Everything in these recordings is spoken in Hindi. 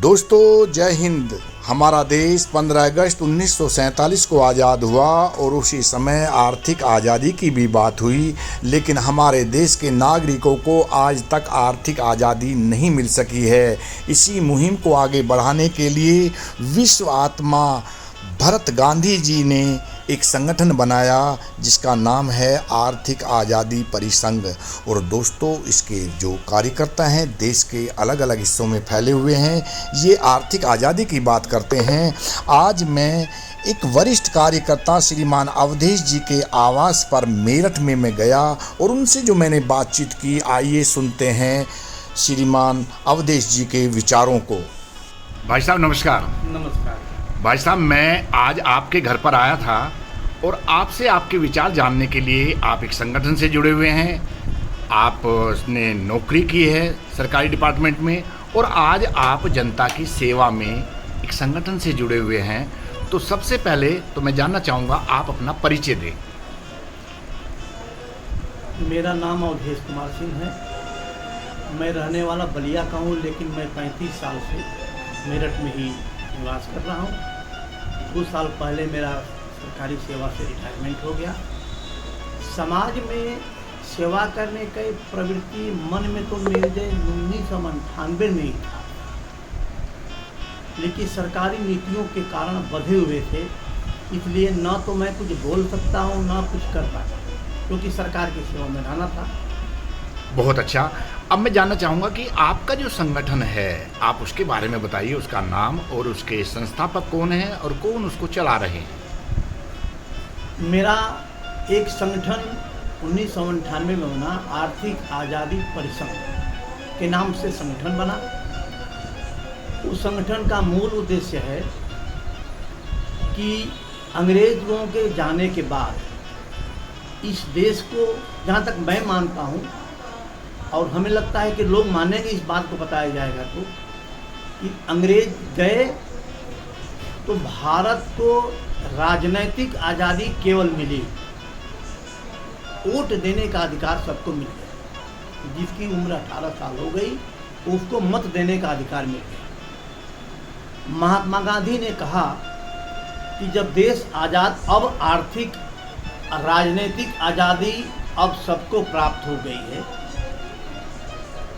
दोस्तों जय हिंद। हमारा देश 15 अगस्त 1947 को आज़ाद हुआ और उसी समय आर्थिक आज़ादी की भी बात हुई, लेकिन हमारे देश के नागरिकों को आज तक आर्थिक आज़ादी नहीं मिल सकी है। इसी मुहिम को आगे बढ़ाने के लिए विश्व आत्मा भरत गांधी जी ने एक संगठन बनाया जिसका नाम है आर्थिक आज़ादी परिसंघ। और दोस्तों इसके जो कार्यकर्ता हैं देश के अलग अलग हिस्सों में फैले हुए हैं, ये आर्थिक आज़ादी की बात करते हैं। आज मैं एक वरिष्ठ कार्यकर्ता श्रीमान अवधेश जी के आवास पर मेरठ में मैं गया और उनसे जो मैंने बातचीत की, आइए सुनते हैं श्रीमान अवधेश जी के विचारों को। भाई साहब नमस्कार। नमस्कार भाई साहब, मैं आज आपके घर पर आया था और आपसे आपके विचार जानने के लिए। आप एक संगठन से जुड़े हुए हैं, आपने नौकरी की है सरकारी डिपार्टमेंट में और आज आप जनता की सेवा में एक संगठन से जुड़े हुए हैं। तो सबसे पहले तो मैं जानना चाहूँगा, आप अपना परिचय दें। मेरा नाम अवधेश कुमार सिंह है। मैं रहने वाला बलिया का हूँ, लेकिन मैं 35 साल से मेरठ में ही निवास कर रहा हूँ। 2 साल पहले मेरा सरकारी सेवा से रिटायरमेंट हो गया। समाज में सेवा करने की प्रवृत्ति मन में तो मेरे 1998 में ही था, लेकिन सरकारी नीतियों के कारण बंधे हुए थे, इसलिए न तो मैं कुछ बोल सकता हूँ न कुछ कर पाता, क्योंकि सरकार की सेवा में रहना था। बहुत अच्छा। अब मैं जानना चाहूँगा कि आपका जो संगठन है, आप उसके बारे में बताइए, उसका नाम और उसके संस्थापक कौन हैं और कौन उसको चला रहे हैं। मेरा एक संगठन 1998 में बना, आर्थिक आज़ादी परिसंघ के नाम से संगठन बना। उस संगठन का मूल उद्देश्य है कि अंग्रेज लोगों के जाने के बाद इस देश को, जहाँ तक मैं मानता हूँ और हमें लगता है कि लोग मानेंगे इस बात को बताया जाएगा, तो कि अंग्रेज गए तो भारत को राजनैतिक आज़ादी केवल मिली, वोट देने का अधिकार सबको मिल गया। जिसकी उम्र 18 साल हो गई उसको मत देने का अधिकार मिल गया। महात्मा गांधी ने कहा कि जब देश आज़ाद, अब आर्थिक राजनीतिक आज़ादी अब सबको प्राप्त हो गई है,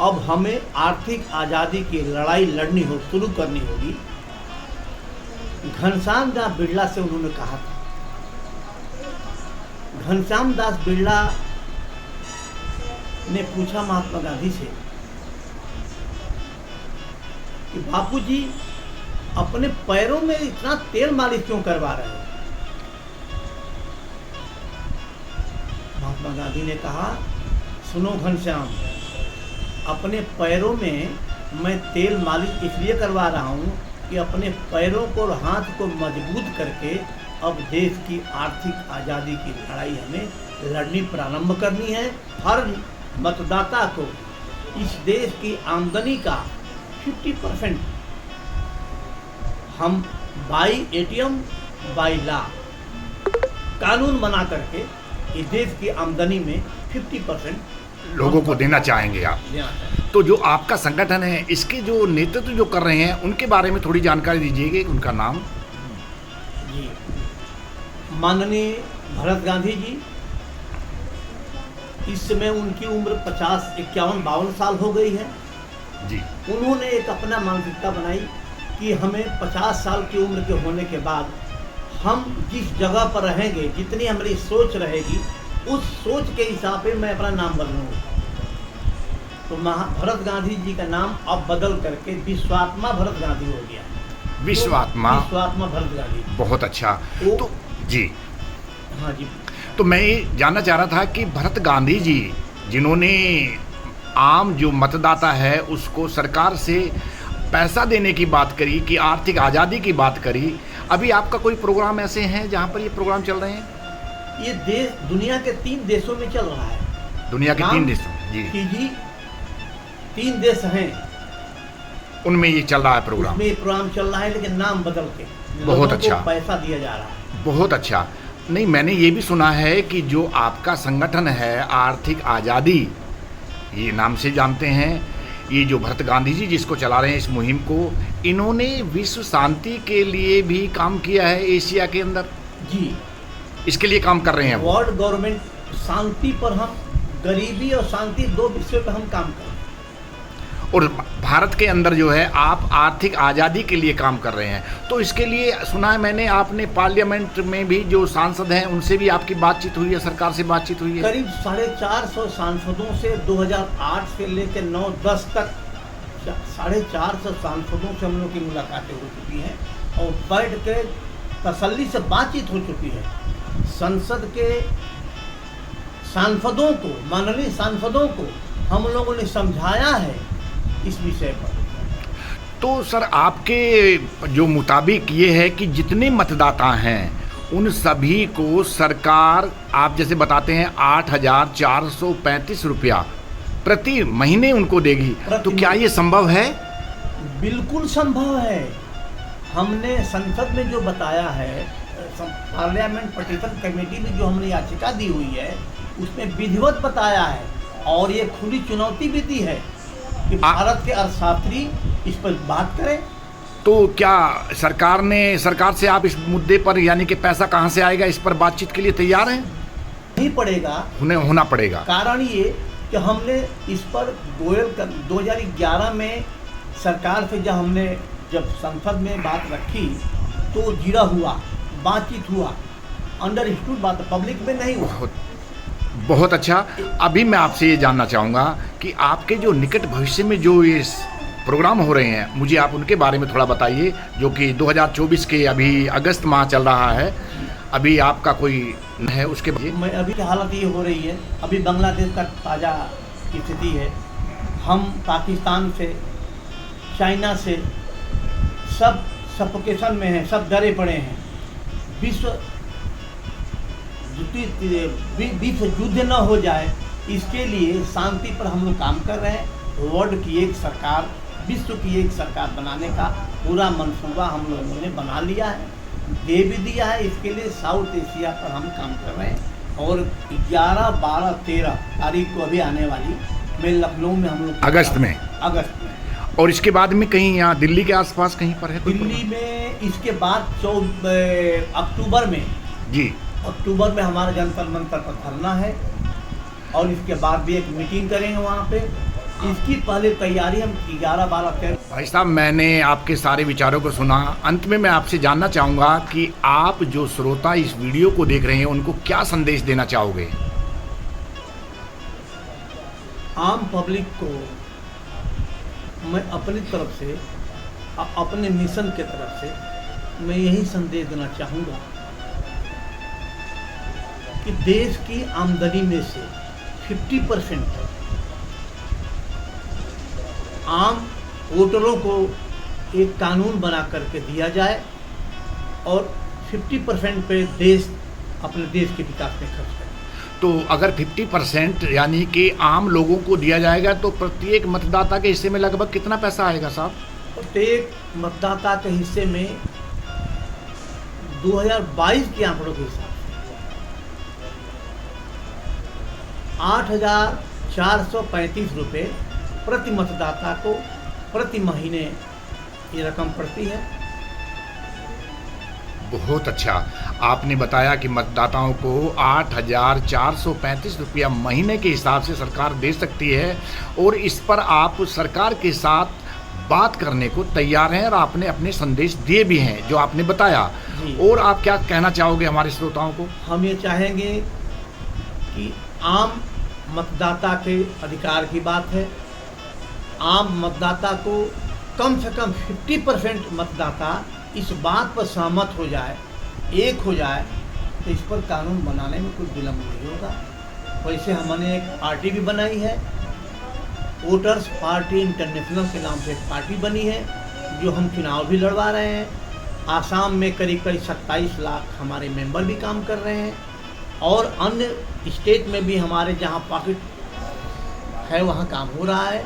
अब हमें आर्थिक आज़ादी की लड़ाई लड़नी हो, शुरू करनी होगी। घनश्याम दास बिरला से उन्होंने कहा था। घनश्याम दास बिरला ने पूछा महात्मा गांधी से कि बापूजी अपने पैरों में इतना तेल मालिश क्यों करवा रहे हैं। महात्मा गांधी ने कहा, सुनो घनश्याम, अपने पैरों में मैं तेल मालिश इसलिए करवा रहा हूँ कि अपने पैरों को और हाथ को मजबूत करके अब देश की आर्थिक आज़ादी की लड़ाई हमें लड़नी प्रारंभ करनी है। हर मतदाता को इस देश की आमदनी का 50% हम बाई एटीएम बाई ला कानून बना करके इस देश की आमदनी में 50% लोगों को देना चाहेंगे आप। तो जो आपका संगठन है, इसके जो नेतृत्व जो कर रहे हैं उनके बारे में थोड़ी जानकारी दीजिएगा, उनका नाम। जी, माननीय भरत गांधी जी, इस समय उनकी उम्र 50, 51, 52 साल हो गई है जी। उन्होंने एक अपना मानसिकता बनाई कि हमें 50 साल की उम्र के होने के बाद हम जिस जगह पर रहेंगे, जितनी हमारी सोच रहेगी, उस सोच के हिसाब से मैं अपना नाम बदलूंगा। तो भरत गांधी जी का नाम अब बदल करके विश्वात्मा भरत गांधी हो गया। विश्वात्मा भरत गांधी। बहुत अच्छा। तो जी हाँ जी। तो मैं ये जानना चाह रहा था कि भरत गांधी जी, जिन्होंने आम जो मतदाता है उसको सरकार से पैसा देने की बात करी, कि आर्थिक आज़ादी की बात करी, अभी आपका कोई प्रोग्राम ऐसे हैं जहाँ पर ये प्रोग्राम चल रहे हैं? ये देश दुनिया के 3 देशों में चल रहा है। दुनिया के 3 देशों जी? जी, 3 देश हैं, उनमें ये चल रहा है प्रोग्राम। उसमें प्रोग्राम चल रहा है, लेकिन नाम बदल के बहुत अच्छा पैसा दिया जा रहा है। बहुत अच्छा। नहीं, मैंने ये भी सुना है कि जो आपका संगठन है आर्थिक आज़ादी, ये नाम से जानते हैं, ये जो भरत गांधी जी जिसको चला रहे हैं इस मुहिम को, इन्होंने विश्व शांति के लिए भी काम किया है एशिया के अंदर। जी, इसके लिए काम कर रहे हैं वो। वर्ल्ड गवर्नमेंट शांति पर हम, गरीबी और शांति 2 विषय पर हम काम कर रहे हैं। और भारत के अंदर जो है आप आर्थिक आज़ादी के लिए काम कर रहे हैं, तो इसके लिए सुना है मैंने आपने पार्लियामेंट में भी जो सांसद हैं उनसे भी आपकी बातचीत हुई है, सरकार से बातचीत हुई है? करीब 450 सांसदों से 2008 से लेकर 9-10 तक 450 सांसदों से हम लोग की मुलाकातें हो चुकी हैं और बैठ के तसल्ली से बातचीत हो चुकी है। संसद के सांसदों को, माननीय सांसदों को हम लोगों ने समझाया है इस विषय पर। तो सर आपके जो मुताबिक ये है कि जितने मतदाता हैं उन सभी को सरकार, आप जैसे बताते हैं 8,435 रुपया प्रति महीने उनको देगी, तो क्या ये संभव है? बिल्कुल संभव है। हमने संसद में जो बताया है, पार्लियामेंट पटिशन कमेटी में जो हमने याचिका दी हुई है उसमें विधिवत बताया है और ये खुली चुनौती भी दी है कि भारत के अर्थशास्त्री इस पर बात करें। तो क्या सरकार से आप इस मुद्दे पर, यानी कि पैसा कहाँ से आएगा, इस पर बातचीत के लिए तैयार हैं? नहीं पड़ेगा, उन्हें होना पड़ेगा। कारण ये कि हमने इस पर 2011 में सरकार से जब संसद में बात रखी तो जीरा हुआ, बातचीत हुआ, अंडरस्टूड बात, पब्लिक में नहीं हुआ। बहुत अच्छा। अभी मैं आपसे ये जानना चाहूँगा कि आपके जो निकट भविष्य में जो ये प्रोग्राम हो रहे हैं, मुझे आप उनके बारे में थोड़ा बताइए, जो कि 2024 के अभी अगस्त माह चल रहा है, अभी आपका कोई है उसके बारे में? अभी की हालत ये हो रही है, अभी बांग्लादेश का ताज़ा स्थिति है, हम पाकिस्तान से, चाइना से सब सफोकेशन में हैं, सब डरे पड़े हैं। विश्व युद्ध न हो जाए इसके लिए शांति पर हम लोग काम कर रहे हैं। वर्ल्ड की एक सरकार, विश्व की एक सरकार बनाने का पूरा मंसूबा हम लोगों ने बना लिया है, दे भी दिया है। इसके लिए साउथ एशिया पर हम काम कर रहे हैं और 11, 12, 13 तारीख को अभी आने वाली मैं लखनऊ में हम लोग अगस्त में। और इसके बाद में कहीं यहाँ दिल्ली के आसपास कहीं पर है? दिल्ली में इसके बाद अक्टूबर में, जी अक्टूबर में हमारा जनता मंत्र पर धरना है और इसके बाद भी एक मीटिंग करेंगे वहाँ पे। इसकी पहले तैयारी हम 11, 12, 13। भाई साहब, मैंने आपके सारे विचारों को सुना। अंत में मैं आपसे जानना चाहूँगा कि आप जो श्रोता इस वीडियो को देख रहे हैं उनको क्या संदेश देना चाहोगे? आम पब्लिक को मैं अपनी तरफ से, अपने मिशन के तरफ से मैं यही संदेश देना चाहूँगा कि देश की आमदनी में से 50% आम वोटरों को एक कानून बना करके दिया जाए और 50% पे देश अपने देश के विकास में खर्च करे। तो अगर 50% यानी कि आम लोगों को दिया जाएगा तो प्रत्येक मतदाता के हिस्से में लगभग कितना पैसा आएगा साहब? प्रत्येक मतदाता के हिस्से में 2022 के आंकड़ों के हिसाब से 8,435 रुपये प्रति मतदाता को प्रति महीने ये रकम पड़ती है। बहुत अच्छा। आपने बताया कि मतदाताओं को 8,435 रुपया महीने के हिसाब से सरकार दे सकती है और इस पर आप सरकार के साथ बात करने को तैयार हैं और आपने अपने संदेश दिए भी हैं जो आपने बताया। और आप क्या कहना चाहोगे हमारे श्रोताओं को? हम ये चाहेंगे कि आम मतदाता के अधिकार की बात है, आम मतदाता को कम से कम 50% मतदाता इस बात पर सहमत हो जाए, एक हो जाए, तो इस पर कानून बनाने में कोई विलम्ब नहीं होगा। वैसे हमने एक पार्टी भी बनाई है, वोटर्स पार्टी इंटरनेशनल के नाम से एक पार्टी बनी है जो हम चुनाव भी लड़वा रहे हैं। आसाम में करीब 27 लाख हमारे मेंबर भी काम कर रहे हैं और अन्य स्टेट में भी हमारे जहां पॉकेट है वहां काम हो रहा है।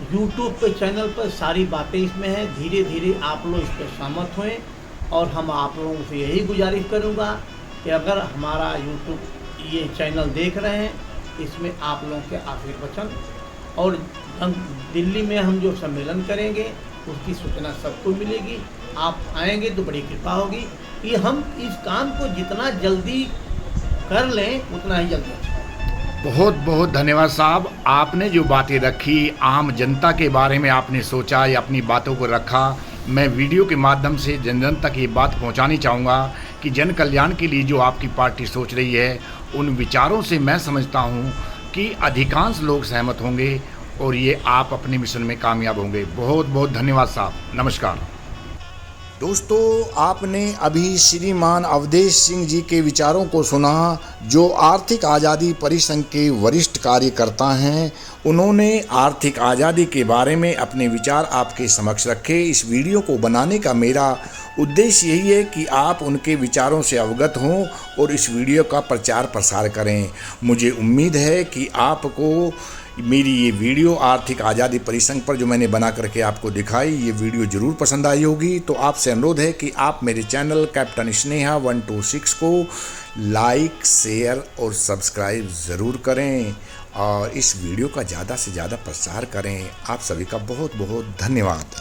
यूट्यूब पे चैनल पर सारी बातें इसमें हैं। धीरे धीरे आप लोग इस पर सहमत हुए और हम आप लोगों से यही गुजारिश करूंगा कि अगर हमारा यूट्यूब ये चैनल देख रहे हैं, इसमें आप लोगों के आखिरी वचन और हम दिल्ली में हम जो सम्मेलन करेंगे उसकी सूचना सबको मिलेगी। आप आएंगे तो बड़ी कृपा होगी कि हम इस काम को जितना जल्दी कर लें उतना ही जल्दी अच्छा होगा। बहुत बहुत धन्यवाद साहब। आपने जो बातें रखी, आम जनता के बारे में आपने सोचा या अपनी बातों को रखा, मैं वीडियो के माध्यम से जन जन तक ये बात पहुंचानी चाहूँगा कि जन कल्याण के लिए जो आपकी पार्टी सोच रही है, उन विचारों से मैं समझता हूँ कि अधिकांश लोग सहमत होंगे और ये आप अपने मिशन में कामयाब होंगे। बहुत बहुत धन्यवाद साहब, नमस्कार। दोस्तों, आपने अभी श्रीमान अवधेश सिंह जी के विचारों को सुना, जो आर्थिक आज़ादी परिसंघ के वरिष्ठ कार्यकर्ता हैं। उन्होंने आर्थिक आज़ादी के बारे में अपने विचार आपके समक्ष रखे। इस वीडियो को बनाने का मेरा उद्देश्य यही है कि आप उनके विचारों से अवगत हों और इस वीडियो का प्रचार प्रसार करें। मुझे उम्मीद है कि आपको मेरी ये वीडियो आर्थिक आज़ादी परिसंघ पर जो मैंने बना करके आपको दिखाई, ये वीडियो ज़रूर पसंद आई होगी। तो आपसे अनुरोध है कि आप मेरे चैनल कैप्टन स्नेहा 126 को लाइक, शेयर और सब्सक्राइब ज़रूर करें और इस वीडियो का ज़्यादा से ज़्यादा प्रचार करें। आप सभी का बहुत बहुत धन्यवाद।